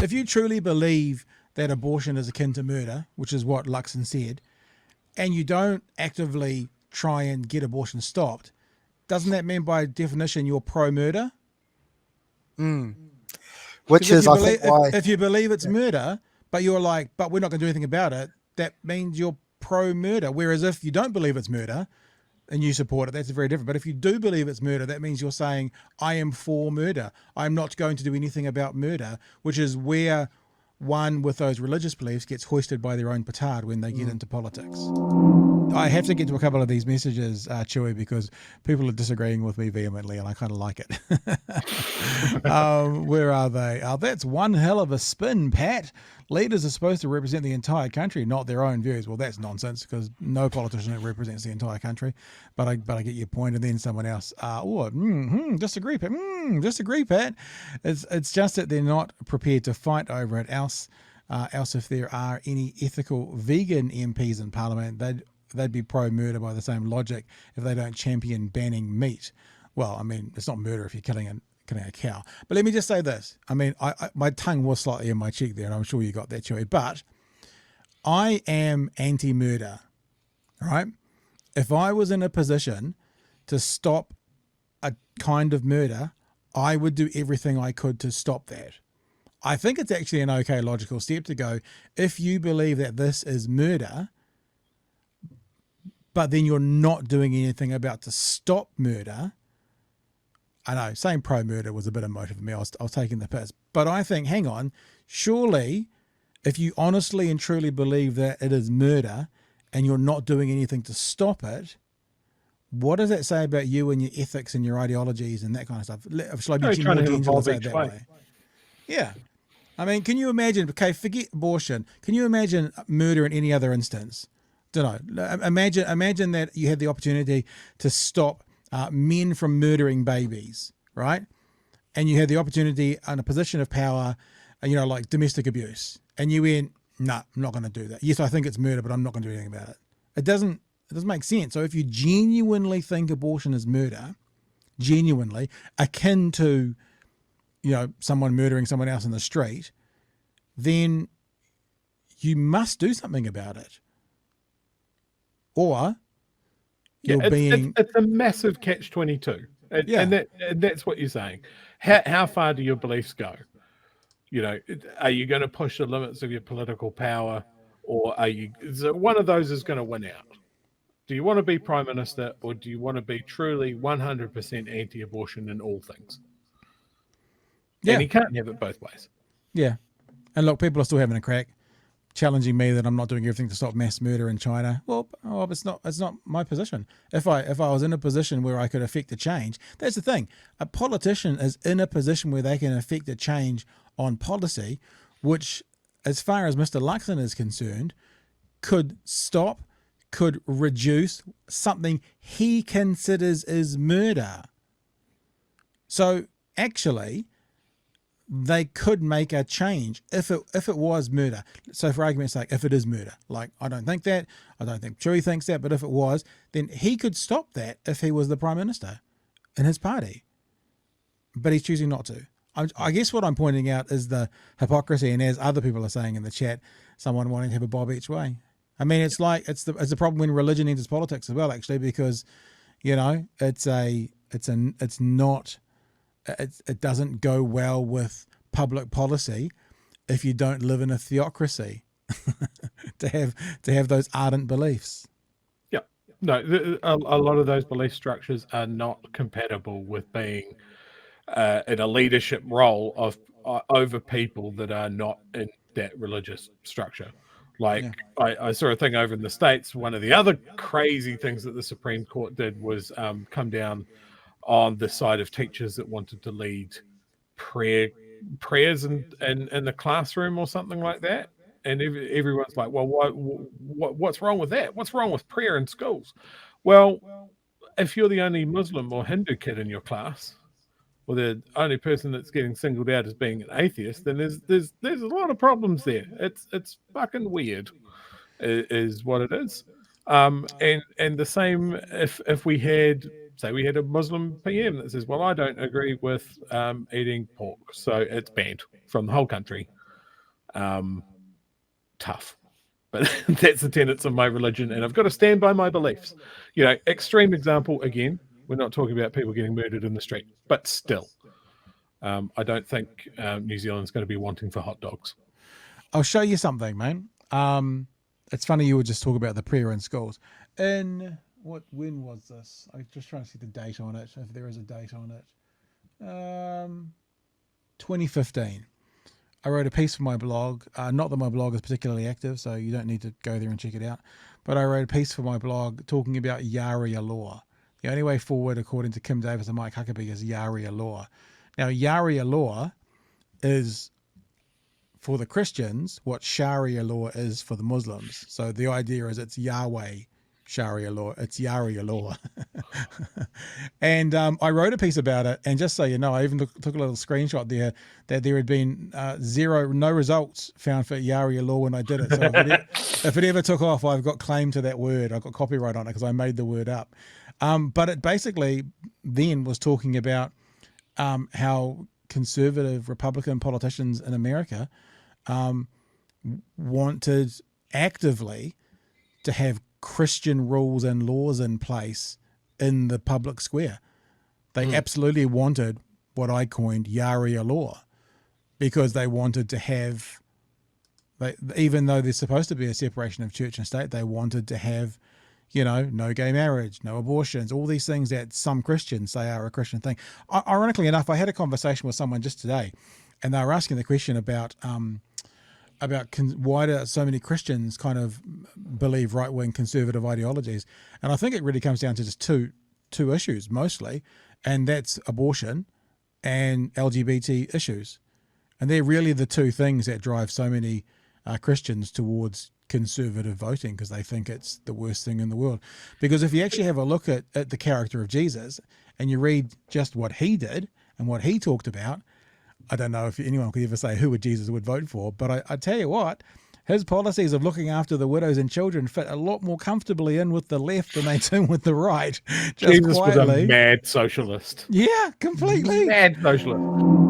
if you truly believe that abortion is akin to murder, which is what Luxon said, and you don't actively try and get abortion stopped, doesn't that mean by definition you're pro-murder? Which is, I think, why... If you believe it's murder, but you're like, but we're not going to do anything about it, that means you're pro-murder. Whereas if you don't believe it's murder and you support it, that's very different. But if you do believe it's murder, that means you're saying, I am for murder. I'm not going to do anything about murder, which is where one with those religious beliefs gets hoisted by their own petard when they get into politics. I have to get to a couple of these messages, Chewy, because people are disagreeing with me vehemently and I kind of like it. Where are they? That's one hell of a spin, Pat. Leaders are supposed to represent the entire country, not their own views. Well, that's nonsense because no politician represents the entire country. But I get your point. And then someone else, disagree, Pat. Disagree, Pat. It's just that they're not prepared to fight over it. Else, if there are any ethical vegan MPs in Parliament, they'd be pro-murder by the same logic if they don't champion banning meat. Well, I mean, it's not murder if you're killing a cow. But let me just say this. I mean, my tongue was slightly in my cheek there, and I'm sure you got that, Chewy. But I am anti-murder, right? If I was in a position to stop a kind of murder, I would do everything I could to stop that. I think it's actually an okay logical step to go, if you believe that this is murder, but then you're not doing anything about to stop murder. I know, saying pro-murder was a bit emotive for me. I was taking the piss. But I think, hang on, surely if you honestly and truly believe that it is murder and you're not doing anything to stop it, what does that say about you and your ethics and your ideologies and that kind of stuff? Shall I be more gentle and say it that way? Yeah. I mean, can you imagine, okay, forget abortion. Can you imagine murder in any other instance? Don't know. Imagine that you had the opportunity to stop men from murdering babies, right? And you had the opportunity in a position of power, like domestic abuse. And you went, no, I'm not going to do that. Yes, I think it's murder, but I'm not going to do anything about it. It doesn't make sense. So if you genuinely think abortion is murder, genuinely, akin to, someone murdering someone else in the street, then you must do something about it. Or it's a massive catch-22, and that's what you're saying. How far do your beliefs go? Are you going to push the limits of your political power, or one of those is going to win out? Do you want to be prime minister, or do you want to be truly 100% anti-abortion in all things? Yeah, and you can't have it both ways. Yeah, and look, people are still having a crack, challenging me that I'm not doing everything to stop mass murder in China. Well, it's not my position. If I was in a position where I could affect a change, that's the thing. A politician is in a position where they can affect a change on policy, which, as far as Mr. Luxon is concerned, could reduce something he considers is murder. So actually, they could make a change if it was murder. So for argument's sake, if it is murder, like I don't think Chewy thinks that, but if it was, then he could stop that if he was the Prime Minister in his party. But he's choosing not to. I guess what I'm pointing out is the hypocrisy, and as other people are saying in the chat, someone wanting to have a bob each way. I mean, it's like it's the problem when religion enters politics as well, actually, because it doesn't go well with public policy if you don't live in a theocracy to have those ardent beliefs. Yeah, no, a lot of those belief structures are not compatible with being in a leadership role of over people that are not in that religious structure. Like I saw a thing over in the States. One of the other crazy things that the Supreme Court did was come down on the side of teachers that wanted to lead prayers in the classroom or something like that. And everyone's like, well, what's wrong with that? What's wrong with prayer in schools? Well, if you're the only Muslim or Hindu kid in your class, or the only person that's getting singled out as being an atheist, then there's a lot of problems there. It's fucking weird, is what it is. And the same if we had, say, we had a Muslim PM that says, well, I don't agree with eating pork, so it's banned from the whole country. tough. But that's the tenets of my religion, and I've got to stand by my beliefs. Extreme example again. We're not talking about people getting murdered in the street, but still, I don't think New Zealand's going to be wanting for hot dogs. I'll show you something, man. It's funny you were just talking about the prayer in schools. When was this? I'm just trying to see the date on it, if there is a date on it. 2015. I wrote a piece for my blog. Not that my blog is particularly active, so you don't need to go there and check it out. But I wrote a piece for my blog talking about Yaria law. The only way forward, according to Kim Davis and Mike Huckabee, is Yaria law. Now, Yaria law is, for the Christians, what Sharia law is for the Muslims. So the idea is it's Yahweh Sharia law. It's Yaria law. And I wrote a piece about it. And just so you know, I even took a little screenshot there that there had been no results found for Yaria law when I did it. So if it ever took off, I've got claim to that word. I've got copyright on it because I made the word up. But it basically then was talking about how conservative Republican politicians in America wanted actively to have Christian rules and laws in place in the public square. They absolutely wanted what I coined Yaria law, because they wanted to have, even though there's supposed to be a separation of church and state, they wanted to have, no gay marriage, no abortions, all these things that some Christians say are a Christian thing. Ironically enough, I had a conversation with someone just today, and they were asking the question about why do so many Christians kind of believe right-wing conservative ideologies. And I think it really comes down to just two issues mostly, and that's abortion and LGBT issues. And they're really the two things that drive so many Christians towards conservative voting, because they think it's the worst thing in the world. Because if you actually have a look at the character of Jesus and you read just what he did and what he talked about, I don't know if anyone could ever say who Jesus would vote for, but I tell you what, his policies of looking after the widows and children fit a lot more comfortably in with the left than they do with the right. Just Jesus quietly. was a mad socialist. Yeah, completely. Mad socialist.